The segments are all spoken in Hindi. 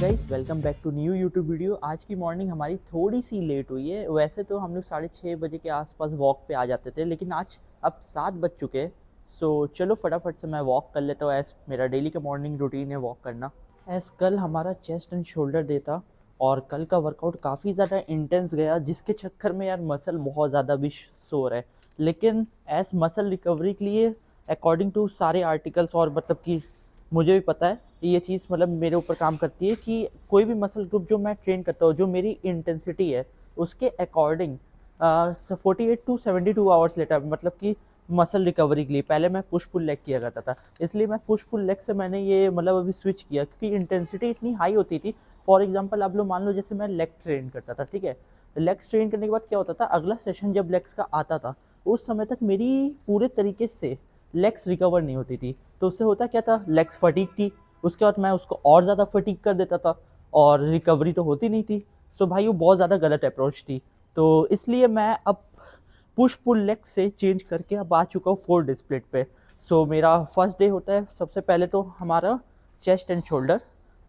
Guys, welcome back to new YouTube video. आज की मॉर्निंग हमारी थोड़ी सी लेट हुई है। वैसे तो हम लोग 6:30 बजे के आसपास वॉक पे आ जाते थे, लेकिन आज अब 7 बज चुके हैं। सो चलो फटाफट से मैं वॉक कर लेता हूँ। एज मेरा डेली का मॉर्निंग रूटीन है वॉक करना। एज कल हमारा चेस्ट एंड शोल्डर डे था और कल का वर्कआउट काफ़ी ज़्यादा इंटेंस गया, जिसके चक्कर में यार मसल बहुत ज़्यादा भी सोर है। लेकिन एज मसल रिकवरी के लिए अकॉर्डिंग टू सारे आर्टिकल्स, और मतलब कि मुझे भी पता है ये चीज़ मतलब मेरे ऊपर काम करती है कि कोई भी मसल ग्रुप जो मैं ट्रेन करता हूँ, जो मेरी इंटेंसिटी है उसके अकॉर्डिंग 48 to 72 आवर्स लेटर, मतलब कि मसल रिकवरी के लिए पहले मैं पुश पुल लेग किया करता था। इसलिए मैं पुश पुल लेग से मैंने ये मतलब अभी स्विच किया, क्योंकि इंटेंसिटी इतनी हाई होती थी। फॉर एग्जांपल आप लोग मान लो, जैसे मैं लेग ट्रेन करता था, ठीक है। लेग्स ट्रेन करने के बाद क्या होता था, अगला सेशन जब लेग्स का आता था उस समय तक मेरी पूरे तरीके से लेग्स रिकवर नहीं होती थी। तो उससे होता क्या था, लेग्स फटीग थी, उसके बाद मैं उसको और ज़्यादा फटीग कर देता था और रिकवरी तो होती नहीं थी। सो भाई वो बहुत ज़्यादा गलत अप्रोच थी। तो इसलिए मैं अब पुश पुल लेग से चेंज करके अब आ चुका हूँ 4 डे स्प्लिट पे। सो मेरा फर्स्ट डे होता है सबसे पहले तो हमारा chest and shoulder,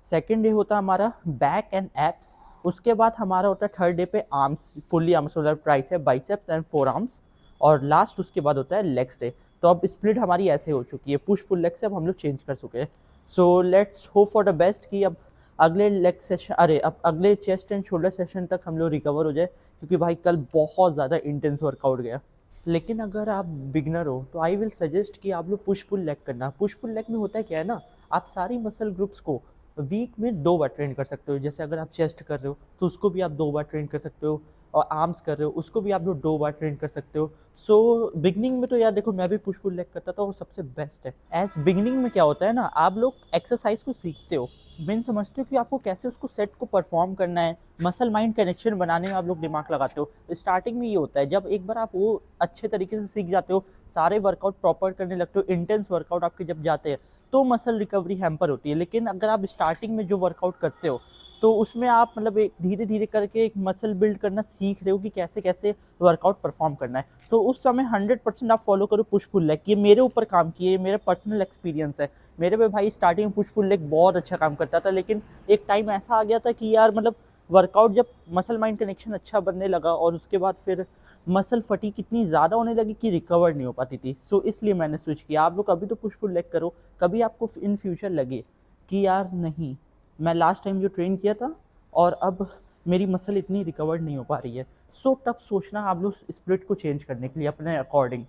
second day होता है हमारा बैक एंड एप्स, उसके बाद हमारा होता है थर्ड डे पे आर्म्स, फुल्ली आर्म्स, मतलब tricep, biceps and four arms, और लास्ट उसके बाद होता है लेग्स डे। तो अब स्प्लिट हमारी ऐसे हो चुकी है, पुश पुल लेग से अब हम लोग चेंज कर चुके हैं। So let's hope for the best कि अब अगले लेग सेशन, अब अगले चेस्ट एंड शोल्डर सेशन तक हम लोग रिकवर हो जाए, क्योंकि भाई कल बहुत ज़्यादा इंटेंस वर्कआउट गया। लेकिन अगर आप बिगनर हो तो आई विल सजेस्ट कि आप लोग पुश पुल लेग करना। पुश पुल लेग में होता है क्या है ना, आप सारी मसल ग्रुप्स को वीक में 2 बार ट्रेन कर सकते हो। जैसे अगर आप चेस्ट कर रहे हो तो उसको भी आप 2 बार ट्रेन कर सकते हो, और आर्म्स कर रहे हो उसको भी आप लोग 2 बार ट्रेन कर सकते हो। सो बिगनिंग में तो यार देखो, मैं भी पुश पुल लेग करता था, वो सबसे बेस्ट है। एज बिगनिंग में क्या होता है ना, आप लोग एक्सरसाइज को सीखते हो, मेन समझते हो कि आपको कैसे उसको सेट को परफॉर्म करना है, मसल माइंड कनेक्शन बनाने में आप लोग दिमाग लगाते हो। स्टार्टिंग में ये होता है, जब एक बार आप वो अच्छे तरीके से सीख जाते हो, सारे वर्कआउट प्रॉपर करने लगते हो, इंटेंस वर्कआउट आपके जब जाते हैं तो मसल रिकवरी हैम्पर होती है। लेकिन अगर आप स्टार्टिंग में जो वर्कआउट करते हो तो उसमें आप मतलब एक धीरे धीरे करके एक मसल बिल्ड करना सीख रहे हो कि कैसे कैसे वर्कआउट परफॉर्म करना है। तो उस समय 100% आप फॉलो करो पुश पुल लेग। ये मेरे ऊपर काम किए, मेरा पर्सनल एक्सपीरियंस है। मेरे पे भाई स्टार्टिंग में पुश पुल लेग बहुत अच्छा काम करता था, लेकिन एक टाइम ऐसा आ गया था कि यार मतलब वर्कआउट जब मसल माइंड कनेक्शन अच्छा बनने लगा और उसके बाद फिर मसल फटीग इतनी ज़्यादा होने लगी कि रिकवर नहीं हो पाती थी। सो इसलिए मैंने स्विच किया। आप लोग कभी तो पुश पुल लेग करो, कभी आपको इन फ्यूचर लगे कि यार नहीं, मैं लास्ट टाइम जो ट्रेन किया था और अब मेरी मसल इतनी रिकवर नहीं हो पा रही है, सो तब सोचना आप लोग स्प्लिट को चेंज करने के लिए अपने अकॉर्डिंग।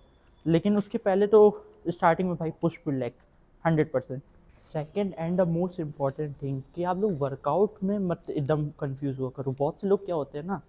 लेकिन उसके पहले तो स्टार्टिंग में भाई push pull leg 100%। Second and the most important thing कि आप लोग वर्कआउट में मत एकदम कंफ्यूज हुआ करो। बहुत से लोग क्या होते हैं ना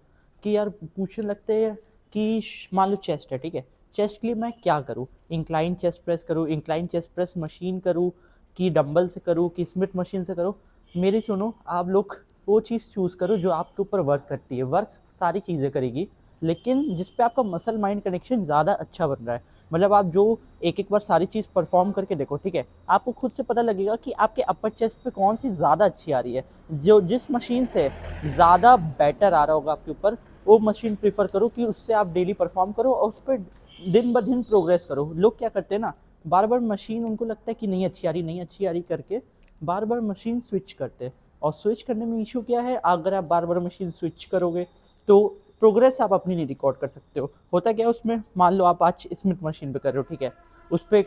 कि यार पूछने लगते हैं कि मान लो चेस्ट है, ठीक है, चेस्ट के लिए मैं क्या करूँ, इंक्लाइन चेस्ट प्रेस करूँ, इंक्लाइन चेस्ट प्रेस मशीन करूँ, कि डंबल से करूँ, कि स्मिथ मशीन से करूँ। मेरी सुनो, आप लोग वो चीज़ चूज़ करो जो आपके ऊपर वर्क करती है। वर्क सारी चीज़ें करेगी, लेकिन जिस पे आपका मसल माइंड कनेक्शन ज़्यादा अच्छा बन रहा है। मतलब आप जो एक एक बार सारी चीज़ परफॉर्म करके देखो, ठीक है, आपको खुद से पता लगेगा कि आपके अपर चेस्ट पे कौन सी ज़्यादा अच्छी आ रही है। जो जिस मशीन से ज़्यादा बेटर आ रहा होगा आपके ऊपर, वो मशीन प्रीफर करो कि उससे आप डेली परफॉर्म करो और उस पर दिन ब दिन प्रोग्रेस करो। लोग क्या करते हैं ना, बार बार मशीन उनको लगता है कि नहीं अच्छी आ रही, नहीं अच्छी आ रही करके बार बार मशीन स्विच करते हैं। और स्विच करने में इशू क्या है, अगर आप बार बार मशीन स्विच करोगे तो प्रोग्रेस आप अपनी नहीं रिकॉर्ड कर सकते हो। होता क्या है उसमें, मान लो आप आज स्मिथ मशीन पे कर रहे हो, ठीक है, उस पर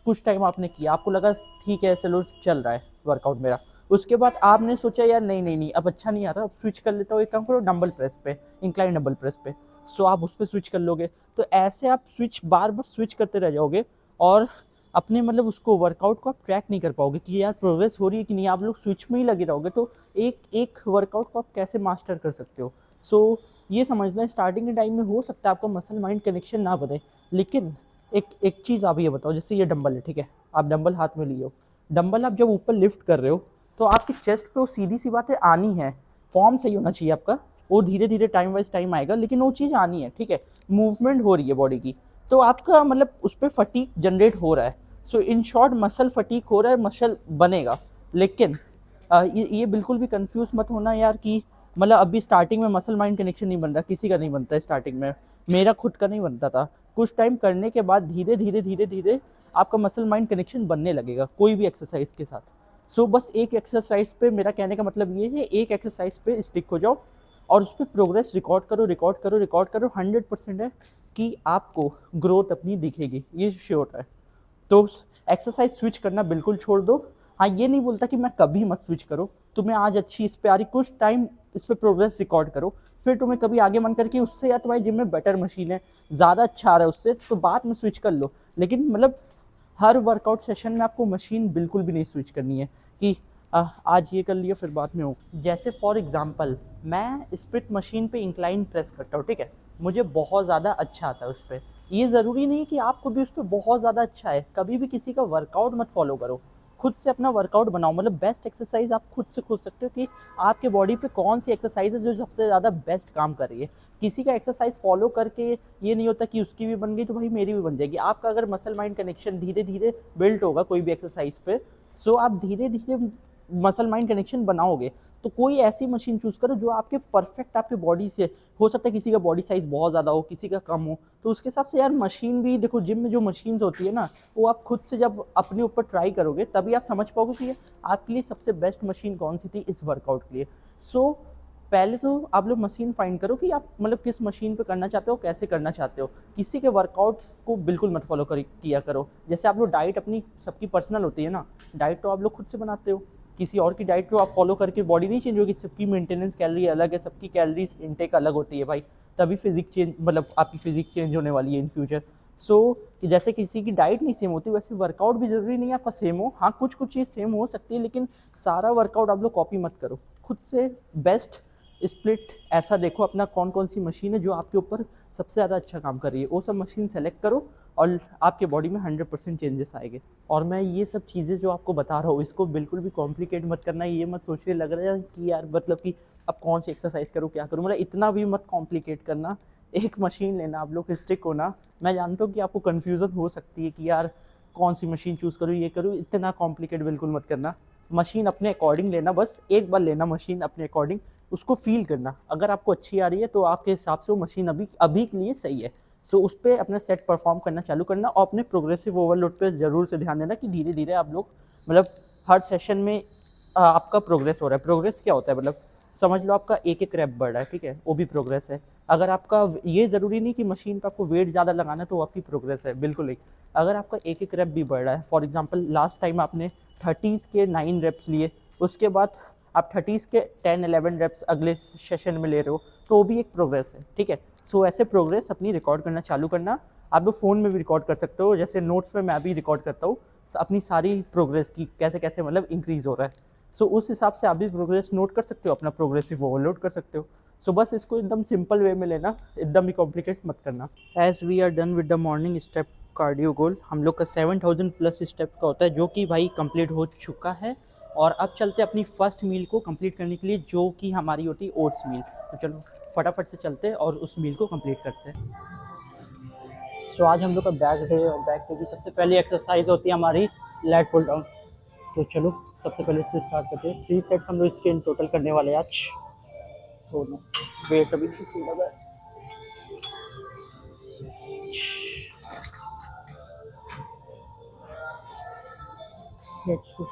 कुछ टाइम आपने किया, आपको लगा ठीक है चलो चल रहा है वर्कआउट मेरा। उसके बाद आपने सोचा यार नहीं नहीं नहीं, अब अच्छा नहीं आ रहा, अब स्विच कर लेता हूँ, एक काम करो डंबल प्रेस पे, इंक्लाइन डंबल प्रेस पे। सो आप उस पर स्विच कर लोगे। तो ऐसे आप स्विच बार बार स्विच करते रह जाओगे और अपने मतलब उसको वर्कआउट को आप ट्रैक नहीं कर पाओगे कि यार प्रोग्रेस हो रही है कि नहीं। आप लोग स्विच में ही लगे रहोगे तो एक एक वर्कआउट को आप कैसे मास्टर कर सकते हो। सो ये समझना, स्टार्टिंग के टाइम में हो सकता है आपका मसल माइंड कनेक्शन ना बने, लेकिन एक एक चीज़ आप ये बताओ, जैसे ये डंबल है, ठीक है, आप डंबल हाथ में लिए हो, डंबल आप जब ऊपर लिफ्ट कर रहे हो तो आपकी चेस्ट पे वो सीधी सी बात है आनी है, फॉर्म सही होना चाहिए आपका। वो धीरे धीरे टाइम वाइज टाइम आएगा, लेकिन वो चीज़ आनी है, ठीक है, मूवमेंट हो रही है बॉडी की, तो आपका मतलब उस पर फटीक जनरेट हो रहा है। सो इन शॉर्ट मसल फटीक हो रहा है, मसल बनेगा। लेकिन ये बिल्कुल भी कंफ्यूज मत होना यार कि मतलब अभी स्टार्टिंग में मसल माइंड कनेक्शन नहीं बन रहा, किसी का नहीं बनता है स्टार्टिंग में, मेरा खुद का नहीं बनता था। कुछ टाइम करने के बाद धीरे धीरे धीरे धीरे आपका मसल माइंड कनेक्शन बनने लगेगा कोई भी एक्सरसाइज के साथ। सो बस एक एक्सरसाइज पे, मेरा कहने का मतलब ये है, एक एक्सरसाइज पे स्टिक हो जाओ और उस पर प्रोग्रेस रिकॉर्ड करो, रिकॉर्ड करो, रिकॉर्ड करो। 100% है कि आपको ग्रोथ अपनी दिखेगी, ये श्योर है। तो एक्सरसाइज स्विच करना बिल्कुल छोड़ दो। हाँ, ये नहीं बोलता कि मैं कभी मत स्विच करो, तुम्हें आज अच्छी इस पे आ रही, कुछ टाइम इस पे प्रोग्रेस रिकॉर्ड करो, फिर तुम्हें कभी आगे मन करके उससे, या तुम्हारी जिम में बेटर मशीन है, ज़्यादा अच्छा आ रहा है उससे, तो बाद में स्विच कर लो। लेकिन मतलब हर वर्कआउट सेशन में आपको मशीन बिल्कुल भी नहीं स्विच करनी है कि आज ये कर लिया फिर बाद में हो। जैसे फॉर एग्जांपल मैं स्प्लिट मशीन पे इंक्लाइन प्रेस करता हूँ, ठीक है, मुझे बहुत ज़्यादा अच्छा आता है उस पर। ये ज़रूरी नहीं कि आपको भी उस पर बहुत ज़्यादा अच्छा है। कभी भी किसी का वर्कआउट मत फॉलो करो, खुद से अपना वर्कआउट बनाओ। मतलब बेस्ट एक्सरसाइज आप खुद से खोज सकते हो कि आपके बॉडी पे कौन सी एक्सरसाइज है जो सबसे ज़्यादा बेस्ट काम कर रही है। किसी का एक्सरसाइज फॉलो करके ये नहीं होता कि उसकी भी बन गई तो भाई मेरी भी बन जाएगी। आपका अगर मसल माइंड कनेक्शन धीरे धीरे बिल्ट होगा कोई भी एक्सरसाइज पे, सो आप धीरे धीरे मसल माइंड कनेक्शन बनाओगे। तो कोई ऐसी मशीन चूज करो जो आपके परफेक्ट आपके बॉडी से, हो सकता है किसी का बॉडी साइज बहुत ज़्यादा हो, किसी का कम हो, तो उसके हिसाब से यार मशीन भी देखो। जिम में जो मशीन्स होती है ना, वो आप खुद से जब अपने ऊपर ट्राई करोगे तभी आप समझ पाओगे कि आपके लिए सबसे बेस्ट मशीन कौन सी थी इस वर्कआउट के लिए। सो पहले तो आप लोग मशीन फाइंड करो कि आप मतलब किस मशीन पे करना चाहते हो, कैसे करना चाहते हो। किसी के वर्कआउट को बिल्कुल मत फॉलो किया करो। जैसे आप लोग डाइट अपनी सबकी पर्सनल होती है ना, डाइट तो आप लोग खुद से बनाते हो, किसी और की डाइट को आप फॉलो करके बॉडी नहीं चेंज होगी। सबकी मेंटेनेंस कैलोरी अलग है, सबकी कैलोरीज इनटेक अलग होती है भाई, तभी फिजिक चेंज, मतलब आपकी फिजिक चेंज होने वाली है इन फ्यूचर। सो कि जैसे किसी की डाइट नहीं सेम होती, वैसे वर्कआउट भी जरूरी नहीं है आपका सेम हो। हाँ, कुछ कुछ चीज़ सेम हो सकती है, लेकिन सारा वर्कआउट आप लोग कॉपी मत करो। खुद से बेस्ट स्प्लिट ऐसा देखो अपना कौन कौन सी मशीन है जो आपके ऊपर सबसे ज़्यादा अच्छा काम कर रही है, वो सब मशीन सेलेक्ट करो और आपके बॉडी में 100% चेंजेस आएंगे। और मैं ये सब चीज़ें जो आपको बता रहा हूँ, इसको बिल्कुल भी कॉम्प्लिकेट मत करना। ये मत सोचने लग रहा है कि यार मतलब कि अब कौन सी एक्सरसाइज करूँ, क्या करूँ, मतलब इतना भी मत कॉम्प्लिकेट करना। एक मशीन लेना, आप लोग स्टिक होना। मैं जानता हूँ कि आपको कन्फ्यूज़न हो सकती है कि यार कौन सी मशीन चूज़ करूँ, ये करूँ, इतना कॉम्प्लिकेट बिल्कुल मत करना। मशीन अपने अकॉर्डिंग लेना, बस एक बार लेना मशीन अपने अकॉर्डिंग, उसको फील करना। अगर आपको अच्छी आ रही है तो आपके हिसाब से वो मशीन अभी अभी के लिए सही है। सो उस पर अपना सेट परफॉर्म करना चालू करना, और अपने प्रोग्रेसिव ओवरलोड पे ज़रूर से ध्यान देना कि धीरे धीरे आप लोग मतलब हर सेशन में आपका प्रोग्रेस हो रहा है। प्रोग्रेस क्या होता है, मतलब समझ लो आपका एक एक रैप बढ़ रहा है, ठीक है, वो भी प्रोग्रेस है। अगर आपका ये ज़रूरी नहीं कि मशीन पे आपको वेट ज़्यादा लगाना है तो वो आपकी प्रोग्रेस है, बिल्कुल नहीं। अगर आपका एक एक रैप भी बढ़ रहा है, फॉर एग्जांपल लास्ट टाइम आपने 30s के 9 रैप्स लिए, उसके बाद आप 30s के 10-11 रैप्स अगले सेशन में ले रहे हो, तो वो भी एक प्रोग्रेस है, ठीक है। सो ऐसे प्रोग्रेस अपनी रिकॉर्ड करना चालू करना। आप लोग फ़ोन में भी रिकॉर्ड कर सकते हो, जैसे नोट्स में मैं भी रिकॉर्ड करता हूँ अपनी सारी प्रोग्रेस की, कैसे कैसे मतलब इंक्रीज़ हो रहा है। सो उस हिसाब से आप भी प्रोग्रेस नोट कर सकते हो, अपना प्रोग्रेसिव ओवरलोड कर सकते हो। सो बस इसको एकदम सिंपल वे में लेना, एकदम भी कॉम्प्लिकेट मत करना। As we are done with the morning step cardio goal, हम लोग का 7000 प्लस स्टेप का होता है, जो कि भाई कंप्लीट हो चुका है। और अब चलते अपनी फर्स्ट मील को कंप्लीट करने के लिए, जो कि हमारी होती है ओट्स मील। तो चलो फटाफट से चलते हैं और उस मील को कंप्लीट करते हैं। सो आज हम लोग का बैक डे, और बैक डे की सबसे पहली एक्सरसाइज होती है हमारी लेट पुल डाउन। तो चलो सबसे पहले इससे स्टार्ट करते हैं। 3 सेट्स हम लोग इसके इन टोटल करने वाले हैं आज। तो वेट अभी किसी लगा है। लेट्स गो।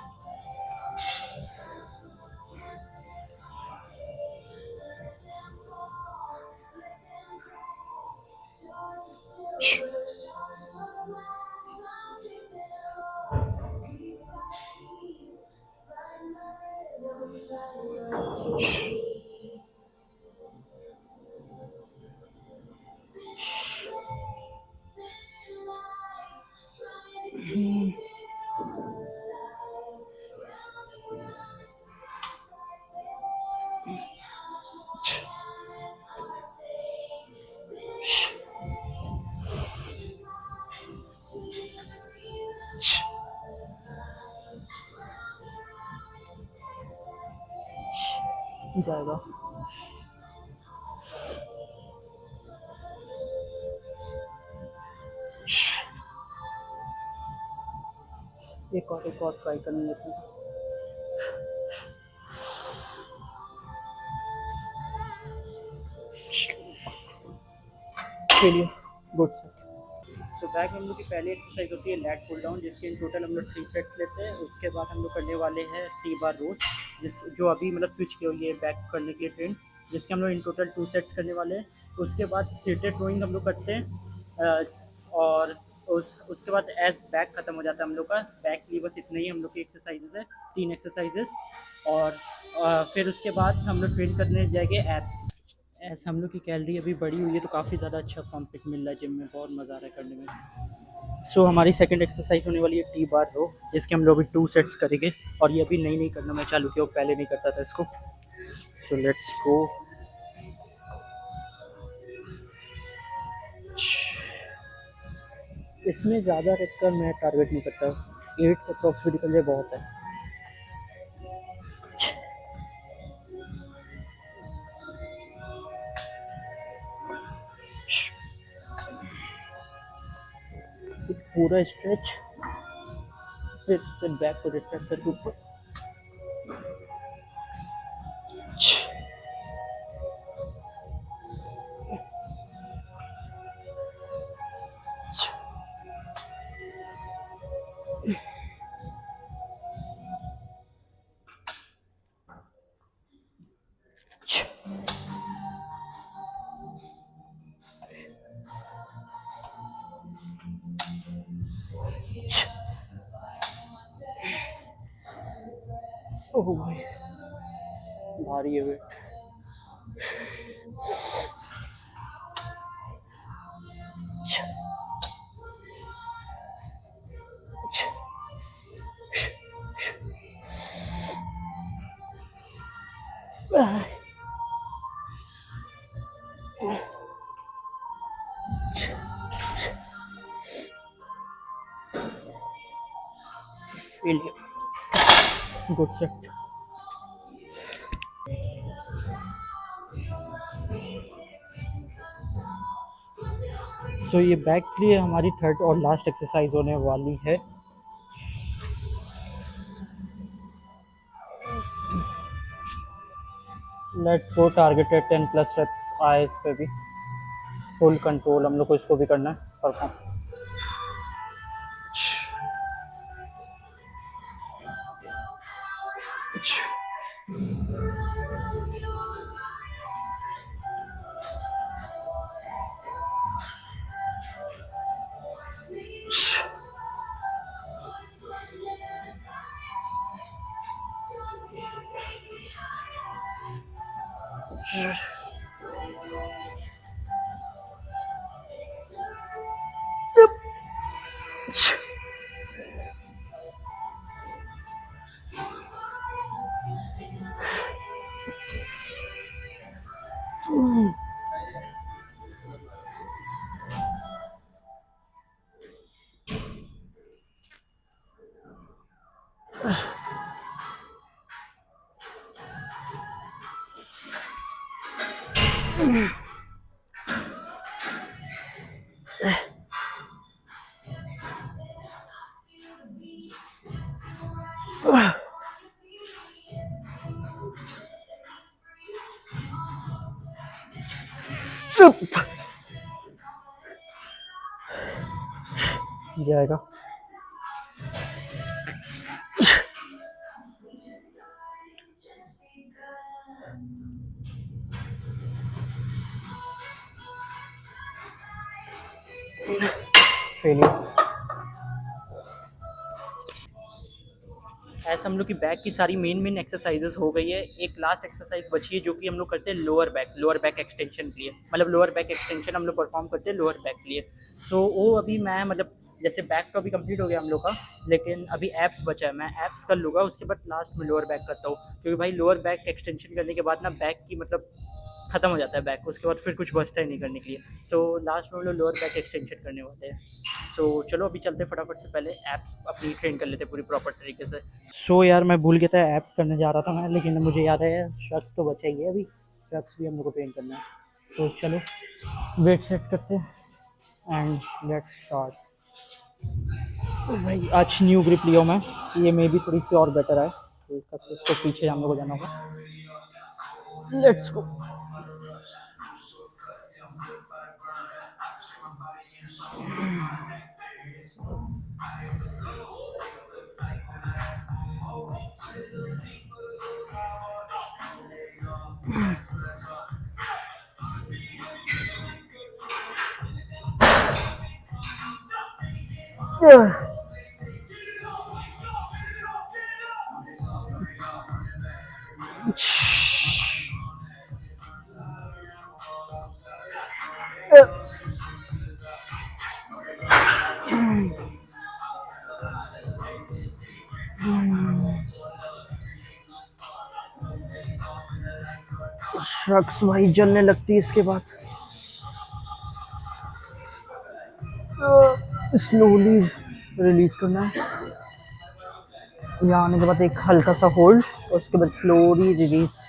जाएगा। एक और ट्राई कर लेते हैं। चलिए गुड सेट। सो बैक में हम लोग की पहली एक्सरसाइज होती है लैट पुल डाउन, जिसके इन टोटल हम लोग 3 सेट्स लेते हैं। उसके बाद हम लोग करने वाले हैं टी बार रोज, जिस जो अभी मतलब स्विच की हुई है बैक करने के लिए ट्रेंड, जिसके हम लोग इन टोटल 2 सेट्स करने वाले हैं। उसके बाद सीटेड रोइंग हम लोग करते हैं, और उसके बाद एज बैक खत्म हो जाता है हम लोग का। बैक के लिए बस इतने ही हम लोग की एक्सरसाइजेज है, 3 एक्सरसाइजेस। और फिर उसके बाद हम लोग ट्रेन करने जाएंगे एप्स। ऐसे हम लोग की कैलोरी अभी बढ़ी हुई है तो काफ़ी ज़्यादा अच्छा कॉम्पिट मिल रहा है जिम में, बहुत मज़ा आ रहा है करने में। सो हमारी सेकंड एक्सरसाइज होने वाली है टी बार रो, जिसके हम लोग अभी 2 सेट्स करेंगे। और ये अभी नई करना मैं चालू किया, पहले नहीं करता था इसको। So let's go. इसमें ज़्यादा रख कर मैं टारगेट नहीं करता, 8 का अप्रॉक्स भी निकल जाए बहुत है। पूरा स्ट्रेच, फिर से बैक को रिट्रैक्ट करके ऊपर। ओह भाई भारी है वेट। Good set. सो ये बैक के लिए हमारी थर्ड और लास्ट एक्सरसाइज होने वाली है। Let's go, targeted 10 plus reps आए इस पे भी। फुल कंट्रोल हम लोग को इसको भी करना है परफॉर्म। जाएगा। ऐसे हम लोग की बैक की सारी मेन एक्सरसाइजेस हो गई है। एक लास्ट एक्सरसाइज बची है जो कि हम लोग करते हैं लोअर बैक एक्सटेंशन के लिए, मतलब लोअर बैक एक्सटेंशन हम लोग परफॉर्म करते हैं लोअर बैक के लिए। सो वो अभी मैं मतलब जैसे बैक तो अभी कंप्लीट हो गया हम लोग का, लेकिन अभी एप्स बचा है, मैं एप्स कर लूँगा, उसके बाद लास्ट में लोअर बैक करता हूँ। क्योंकि भाई लोअर बैक एक्सटेंशन करने के बाद ना बैक की मतलब खत्म हो जाता है बैक, उसके बाद फिर कुछ बचता ही नहीं करने के लिए। सो लास्ट में हम लोग लोअर बैक एक्सटेंशन करने वाले हैं। सो चलो अभी चलते फटाफट से, पहले एप्स अपनी ट्रेन कर लेते पूरी प्रॉपर तरीके से। सो यार मैं भूल गया था एप्स करने जा रहा था मैं, लेकिन मुझे याद है शख्स तो बचा ही है अभी, शख्स भी हम लोग को ट्रेन करना है। तो चलो वेट सेट करते हैं एंड लेट्स स्टार्ट। भाई आज न्यू ग्रिप लिया हूँ मैं, ये मे भी थोड़ी सी और बेटर है, तो इसको पीछे हम लोग को जाना होगा। Let's go. शख्स भाई जलने लगती है इसके बाद। स्लोली रिलीज करना है, यहाँ आने के बाद एक हल्का सा होल्ड और उसके बाद slowly release.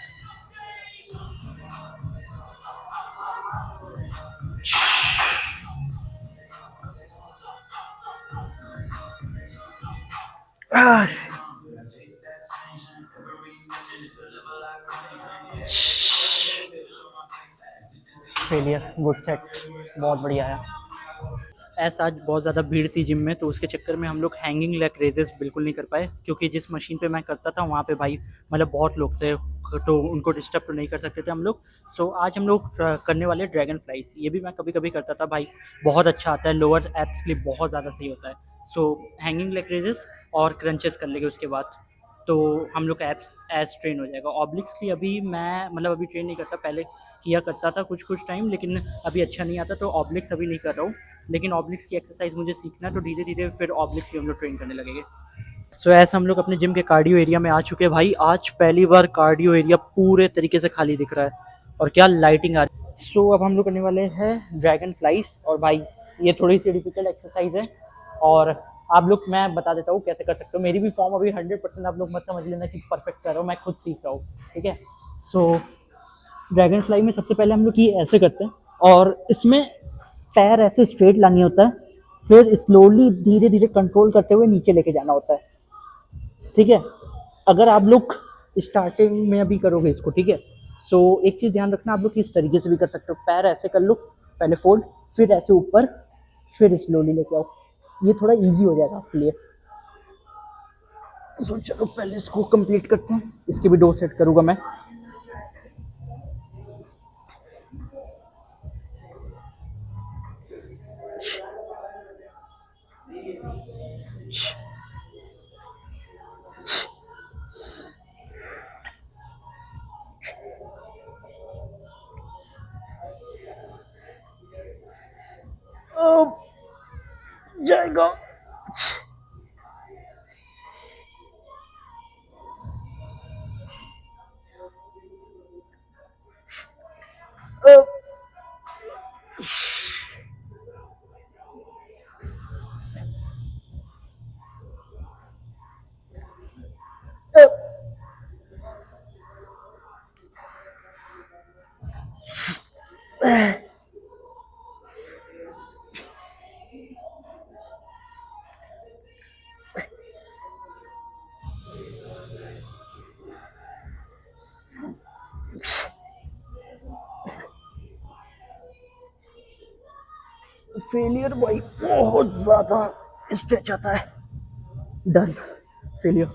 Failure, good set, बहुत बढ़िया है। ऐसा आज बहुत ज़्यादा भीड़ थी जिम में, तो उसके चक्कर में हम लोग हैंगिंग लेग रेजेस बिल्कुल नहीं कर पाए, क्योंकि जिस मशीन पे मैं करता था वहाँ पे भाई मतलब बहुत लोग थे, तो उनको डिस्टर्ब तो नहीं कर सकते थे हम लोग। सो आज हम लोग करने वाले ड्रैगन फ्लाइज। ये भी मैं कभी कभी करता था भाई, बहुत अच्छा आता है, लोअर एब्स के लिए बहुत ज़्यादा सही होता है। सो हैंगिंग लेग रेजेस और क्रंचेस कर लेंगे उसके बाद, तो हम लोग का एप्स एज ट्रेन हो जाएगा। ऑब्लिक्स की अभी मैं मतलब अभी ट्रेन नहीं करता, पहले किया करता था कुछ टाइम, लेकिन अभी अच्छा नहीं आता, तो ऑब्लिक्स अभी नहीं कर रहा हूँ। लेकिन ऑब्लिक्स की एक्सरसाइज मुझे सीखना है, तो धीरे धीरे फिर ऑब्लिक्स भी हम लोग ट्रेन करने लगेंगे। सो ऐसा हम लोग अपने जिम के कार्डियो एरिया में आ चुके हैं भाई। आज पहली बार कार्डियो एरिया पूरे तरीके से खाली दिख रहा है और क्या लाइटिंग आ रही है। सो अब हम लोग करने वाले हैं ड्रैगन फ्लाइज, और भाई ये थोड़ी सी डिफिकल्ट एक्सरसाइज है, और आप लोग, मैं बता देता हूँ कैसे कर सकते हो। मेरी भी फॉर्म अभी 100% आप लोग मत समझ लेना कि परफेक्ट कर रहा हूँ, मैं खुद सीख रहा हूँ, ठीक है। सो ड्रैगन फ्लाई में सबसे पहले हम लोग ये ऐसे करते हैं, और इसमें पैर ऐसे स्ट्रेट लानी होता है, फिर स्लोली धीरे धीरे कंट्रोल करते हुए नीचे लेके जाना होता है, ठीक है। अगर आप लोग स्टार्टिंग में अभी करोगे इसको, ठीक है, सो एक चीज़ ध्यान रखना, आप लोग इस तरीके से भी कर सकते हो। पैर ऐसे कर लो, पहले फोल्ड, फिर ऐसे ऊपर, फिर स्लोली लेके आओ। ये थोड़ा इजी हो जाएगा आपके लिए। सो चलो पहले इसको कंप्लीट करते हैं। इसके भी 2 सेट करूँगा मैं। जाएगा। फेलियर भाई बहुत ज़्यादा स्ट्रेच आता है। Done, failure.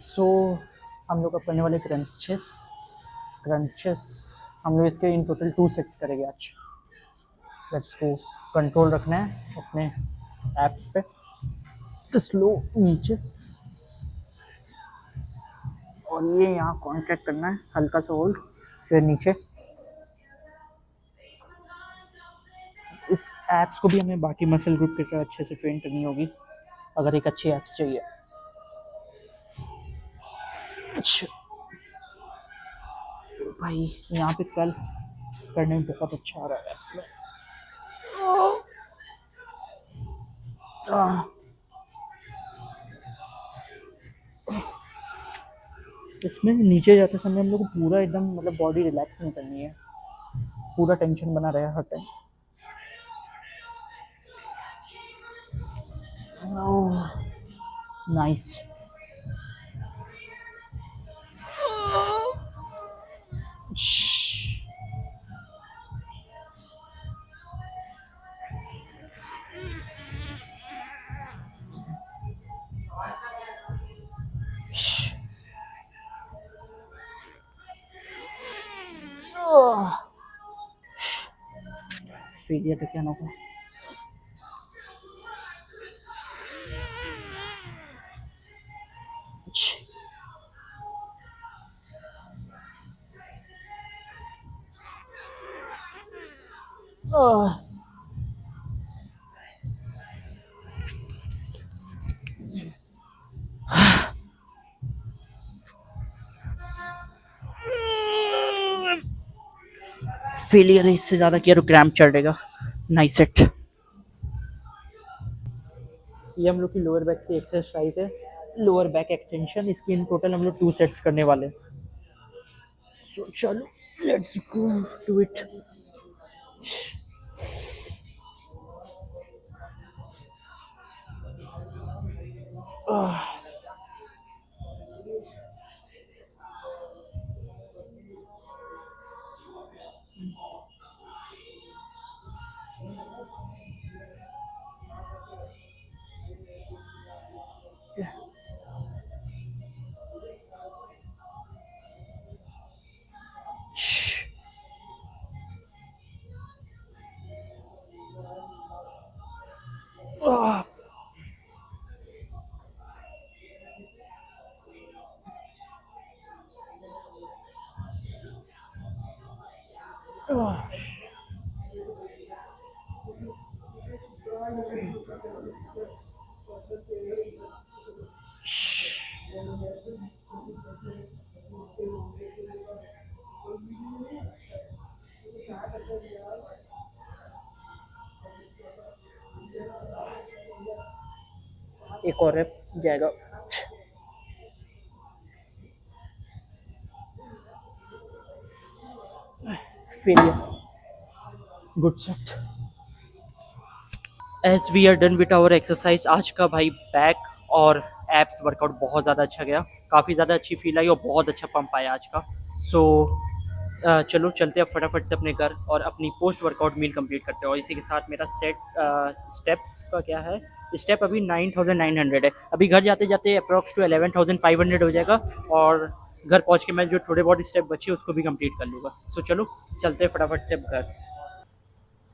सो हम लोग अब करने वाले क्रंचेस। हम लोग इसके इन टोटल 2 सेट्स करेंगे आज। लेट्स को कंट्रोल रखना है अपने एप्स पे, स्लो नीचे, और ये यहाँ कॉन्ट्रैक्ट करना है, हल्का सा होल्ड, फिर नीचे। इस एप्स को भी हमें बाकी मसल ग्रुप के तरह अच्छे से ट्रेन करनी होगी, अगर एक अच्छी एप्स चाहिए। अच्छा भाई, यहाँ पे कल करने में बहुत अच्छा आ रहा है एप्स में। इसमें नीचे जाते समय हम लोग को पूरा एकदम मतलब बॉडी रिलैक्स नहीं करनी है, पूरा टेंशन बना रहा है हर टाइम। नाइस। फेलियर है क्या ना हो। फेलियर है, इससे ज़्यादा किया तो क्रैम्प चढ़ेगा। Nice set. ये हम लोग की लोअर बैक की एक्सरसाइज है, लोअर बैक एक्सटेंशन। इसकी इन टोटल हम लोग 2 सेट्स करने वाले हैं। सो चलो लेट्स गो टू इट। एक और रेप जाएगा। Failure. Good set. As we are done with our exercise, आज का भाई बैक और एब्स वर्कआउट बहुत ज़्यादा अच्छा गया। काफ़ी ज़्यादा अच्छी फील आई और बहुत अच्छा पंप आया आज का। सो चलो चलते हैं फटाफट से अपने घर और अपनी पोस्ट वर्कआउट मील कंप्लीट करते हैं। और इसी के साथ मेरा सेट स्टेप्स का क्या है, स्टेप अभी 9900 है। अभी घर जाते जाते अप्रॉक्स टू 11500 हो जाएगा और घर पहुंच के मैं जो थोड़े बहुत स्टेप बचे उसको भी कंप्लीट कर लूँगा। सो चलो चलते हैं फटाफट से अब घर।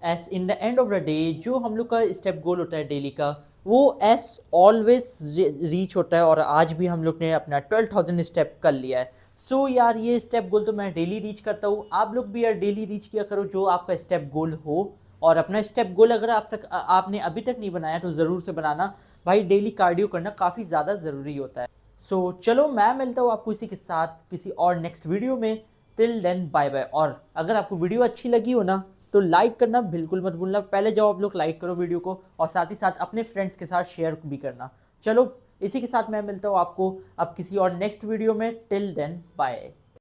S in the end of the day जो हम लोग का स्टेप गोल होता है डेली का, वो एस ऑलवेज रीच होता है। और आज भी हम लोग ने अपना 12,000 स्टेप कर लिया है। सो यार ये स्टेप गोल तो मैं डेली रीच करता हूँ, आप लोग भी यार डेली रीच किया करो जो आपका स्टेप गोल हो। और अपना स्टेप गोल अगर आपने अभी तक नहीं बनाया तो ज़रूर से बनाना भाई। डेली कार्डियो करना काफ़ी ज़्यादा ज़रूरी होता है। सो चलो मैं मिलता हूँ आपको इसी के साथ किसी और नेक्स्ट वीडियो में। Till then bye bye. और अगर आपको वीडियो अच्छी लगी हो ना तो लाइक करना बिल्कुल मत भूलना। पहले जाओ आप लोग लाइक करो वीडियो को और साथ ही साथ अपने फ्रेंड्स के साथ शेयर भी करना। चलो इसी के साथ मैं मिलता हूँ आपको अब किसी और नेक्स्ट वीडियो में। Till then bye.